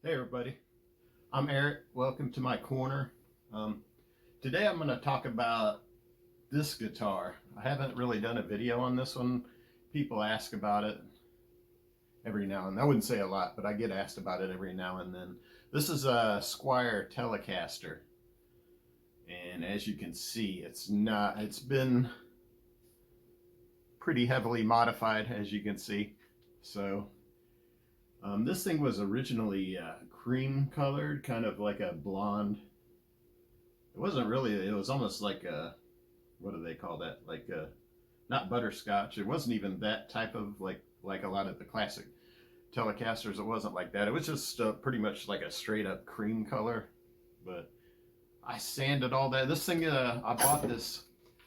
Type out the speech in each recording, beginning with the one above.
Hey everybody, I'm Eric. Welcome to my corner. Today I'm going to talk about this guitar. I haven't really done a video on this one. People ask about it every now and then. I wouldn't say a lot, but I get asked about it every now and then. This is a Squier Telecaster, and as you can see, it's been pretty heavily modified, as you can see. So this thing was originally cream colored, kind of like a blonde. It wasn't really. It was almost like a, what do they call that? Like a, not butterscotch. It wasn't even that type of like a lot of the classic Telecasters. It wasn't like that. It was just pretty much like a straight up cream color. But I sanded all that. This thing, I bought this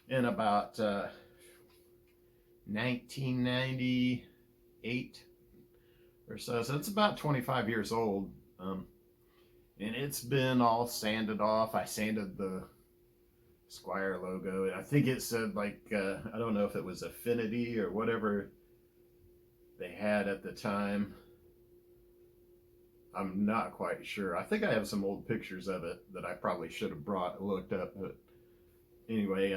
in about 1998 or so. So it's about 25 years old. And it's been all sanded off. I sanded the Squier logo. I think it said like, I don't know if it was Affinity or whatever they had at the time. I'm not quite sure. I think I have some old pictures of it that I probably should have looked up. But anyway,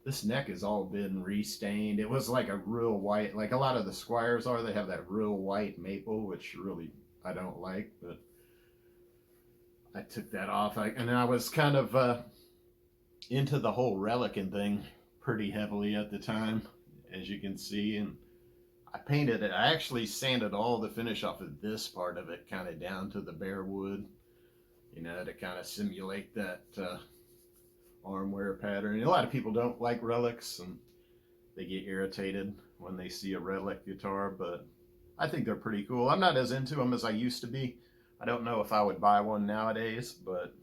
this neck has all been restained. It was like a real white, like a lot of the Squiers are. They have that real white maple, which really I don't like, but I took that off. And I was kind of into the whole relicing thing pretty heavily at the time, as you can see. And I painted it. I actually sanded all the finish off of this part of it, kind of down to the bare wood, to kind of simulate that arm wear pattern. And a lot of people don't like relics, and they get irritated when they see a relic guitar, but I think they're pretty cool. I'm not as into them as I used to be. I don't know if I would buy one nowadays, but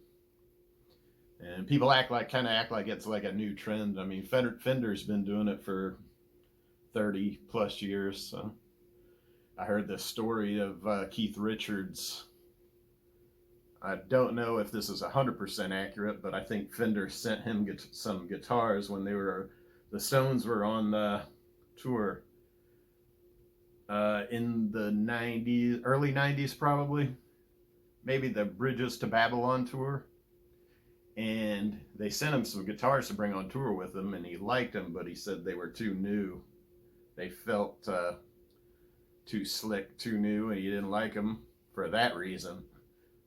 and people kind of act like it's like a new trend. I mean, Fender's been doing it for 30 plus years. So I heard the story of Keith Richards. I don't know if this is 100% accurate, but I think Fender sent him some guitars when the Stones were on the tour in the 90s, early 90s probably. Maybe the Bridges to Babylon tour, and they sent him some guitars to bring on tour with him, and he liked them, but he said they were too new. They felt too slick, too new, and he didn't like them for that reason.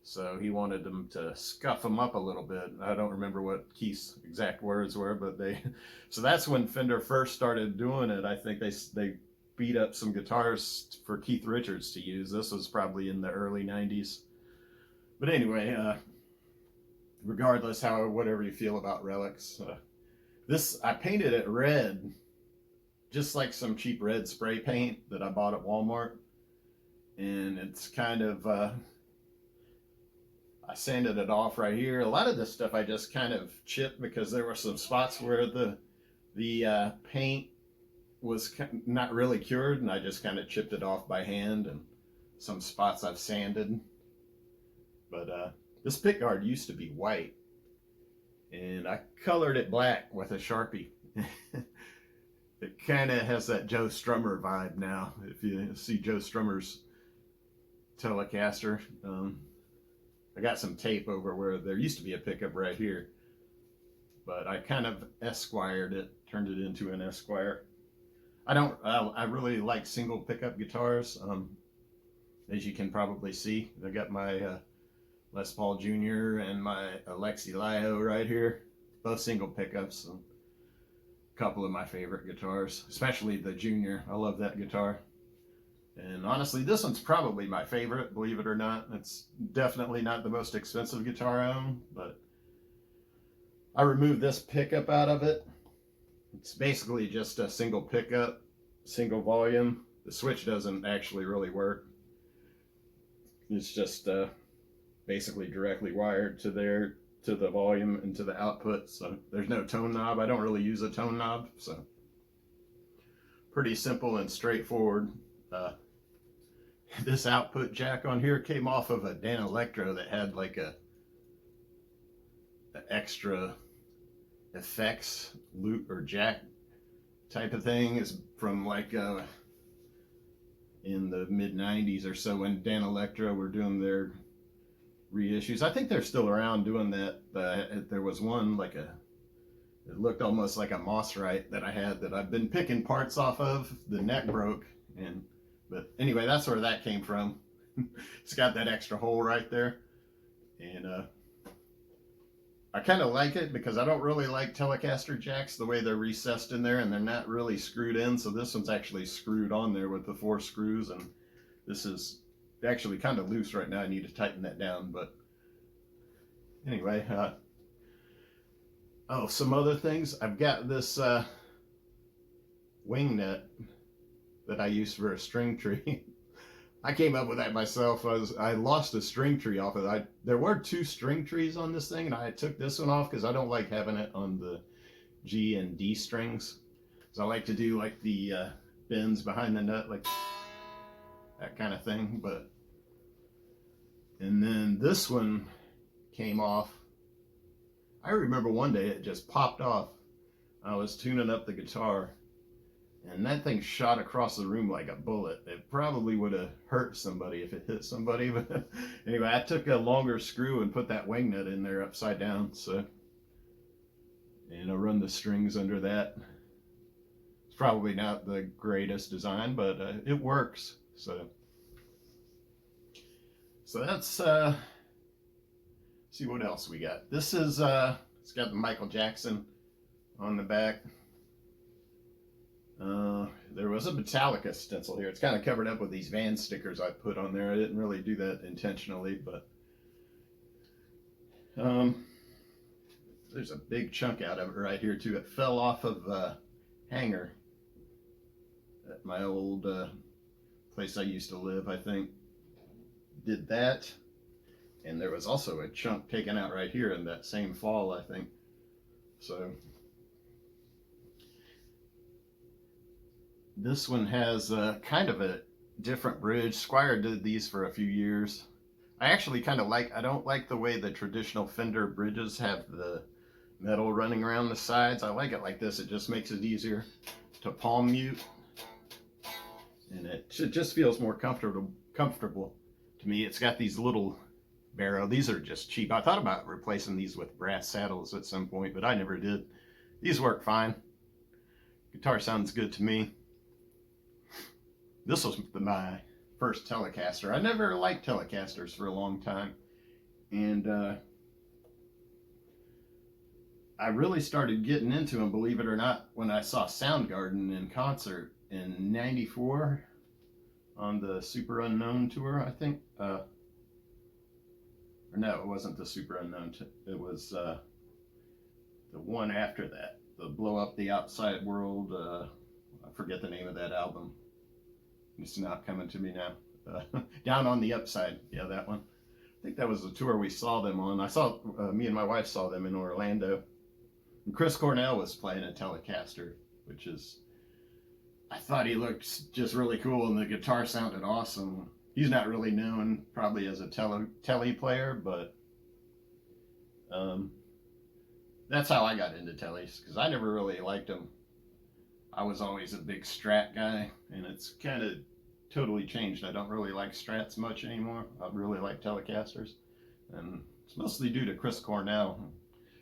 So he wanted them to scuff them up a little bit. I don't remember what Keith's exact words were, but so that's when Fender first started doing it. I think they beat up some guitars for Keith Richards to use. This was probably in the early 90s. But anyway, regardless, whatever you feel about relics, this I painted it red, just like some cheap red spray paint that I bought at Walmart, and it's kind of I sanded it off right here. A lot of this stuff I just kind of chipped because there were some spots where the paint was not really cured, and I just kind of chipped it off by hand, and some spots I've sanded. But this pickguard used to be white, and I colored it black with a Sharpie. It kind of has that Joe Strummer vibe now. If you see Joe Strummer's Telecaster, I got some tape over where there used to be a pickup right here, but I kind of Esquired it, turned it into an Esquire. I really like single pickup guitars. As you can probably see, I got my Les Paul Jr. and my Alexi Lio right here, both single pickups. And a couple of my favorite guitars, especially the Junior. I love that guitar. And honestly, this one's probably my favorite, believe it or not. It's definitely not the most expensive guitar I own, but I removed this pickup out of it. It's basically just a single pickup, single volume. The switch doesn't actually really work. It's just basically directly wired to the volume and to the output. So there's no tone knob. I don't really use a tone knob, so pretty simple and straightforward. This output jack on here came off of a Dan Electro that had like an extra effects loop or jack type of thing. Is from like in the mid 90s or so when Dan Electro were doing their reissues. I think they're still around doing that. There was one like it looked almost like a Mossrite that I had that I've been picking parts off of. The neck broke, but anyway, that's where that came from. It's got that extra hole right there, and I kind of like it because I don't really like Telecaster jacks the way they're recessed in there and they're not really screwed in. So this one's actually screwed on there with the 4 screws, and this is actually kind of loose right now. I need to tighten that down, but anyway, oh, some other things. I've got this wing net that I use for a string tree. I came up with that myself. I lost a string tree off of it. There were 2 string trees on this thing, and I took this one off because I don't like having it on the G and D strings. So I like to do like the bends behind the nut, like that kind of thing. And then this one came off. I remember one day it just popped off. I was tuning up the guitar, and that thing shot across the room like a bullet. It probably would have hurt somebody if it hit somebody. But anyway, I took a longer screw and put that wing nut in there upside down. And I run the strings under that. It's probably not the greatest design, but it works. So that's, see what else we got. This is, it's got the Michael Jackson on the back. There was a Metallica stencil here. It's kind of covered up with these Van stickers I put on there. I didn't really do that intentionally, but there's a big chunk out of it right here too. It fell off of a hanger at my old place I used to live, I think. Did that, and there was also a chunk taken out right here in that same fall, I think. So this one has kind of a different bridge. Squier did these for a few years. I actually kind of I don't like the way the traditional Fender bridges have the metal running around the sides. I like it like this. It just makes it easier to palm mute, and it just feels more comfortable to me. It's got these little barrow. These are just cheap. I thought about replacing these with brass saddles at some point, but I never did. These work fine. Guitar sounds good to me. This was my first Telecaster. I never liked Telecasters for a long time, and I really started getting into them, believe it or not, when I saw Soundgarden in concert in '94 on the Super Unknown tour, I think. Or no, it wasn't the Super Unknown. It was the one after that, the Blow Up the Outside World. I forget the name of that album. It's not coming to me now. Down on the Upside. Yeah, that one. I think that was the tour we saw them on. Me and my wife saw them in Orlando. And Chris Cornell was playing a Telecaster, which is, I thought he looked just really cool, and the guitar sounded awesome. He's not really known probably as a tele player, but that's how I got into teles, because I never really liked them. I was always a big Strat guy, and it's kind of totally changed. I don't really like Strats much anymore. I really like Telecasters, and it's mostly due to Chris Cornell.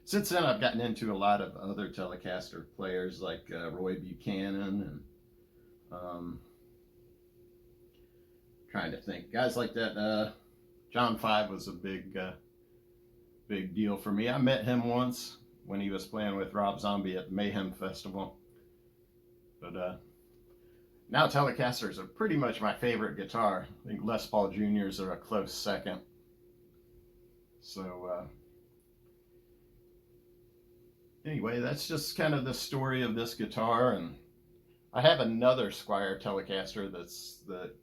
Since then, I've gotten into a lot of other Telecaster players like Roy Buchanan and trying to think, guys like that. John Five was a big deal for me. I met him once when he was playing with Rob Zombie at the Mayhem Festival. But now Telecasters are pretty much my favorite guitar. I think Les Paul Juniors are a close second. So anyway, that's just kind of the story of this guitar. And I have another Squier Telecaster that's the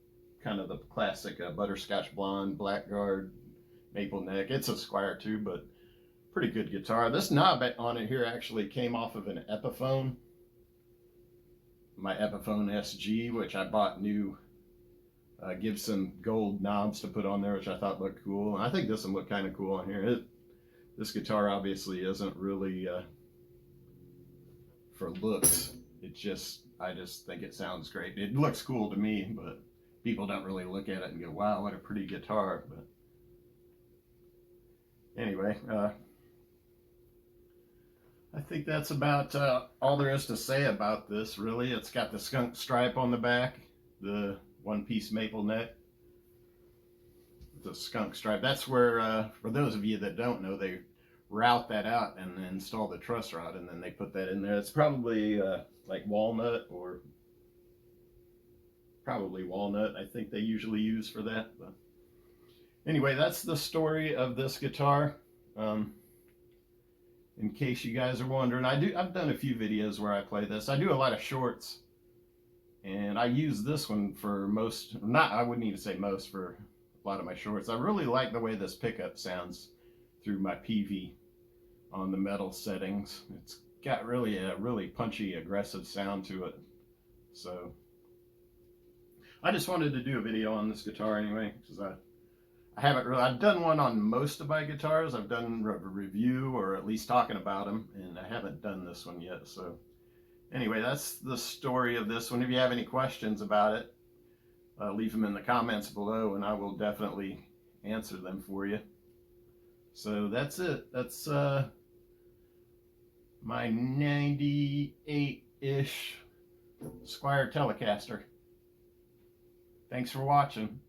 kind of the classic butterscotch blonde, blackguard, maple neck. It's a Squier too, but pretty good guitar. This knob on it here actually came off of an Epiphone. My Epiphone SG, which I bought new Gibson gold knobs to put on there, which I thought looked cool. And I think this one looked kind of cool on here. This guitar obviously isn't really for looks. I just think it sounds great. It looks cool to me, but people don't really look at it and go, wow, what a pretty guitar. But anyway, I think that's about all there is to say about this, really. It's got the skunk stripe on the back, the one-piece maple neck, the skunk stripe. That's where, for those of you that don't know, they route that out and then install the truss rod, and then they put that in there. It's probably like walnut, or probably walnut, I think they usually use for that. But anyway, that's the story of this guitar. In case you guys are wondering, I've done a few videos where I play this. I do a lot of shorts, and I use this one for most, not, I wouldn't even say most, for a lot of my shorts. I really like the way this pickup sounds through my PV on the metal settings. It's got really a really punchy, aggressive sound to it. So I just wanted to do a video on this guitar anyway, because I haven't really, I've done one on most of my guitars. I've done a review, or at least talking about them, and I haven't done this one yet. So anyway, that's the story of this one. If you have any questions about it, leave them in the comments below, and I will definitely answer them for you. So that's it. That's my 98-ish Squier Telecaster. Thanks for watching.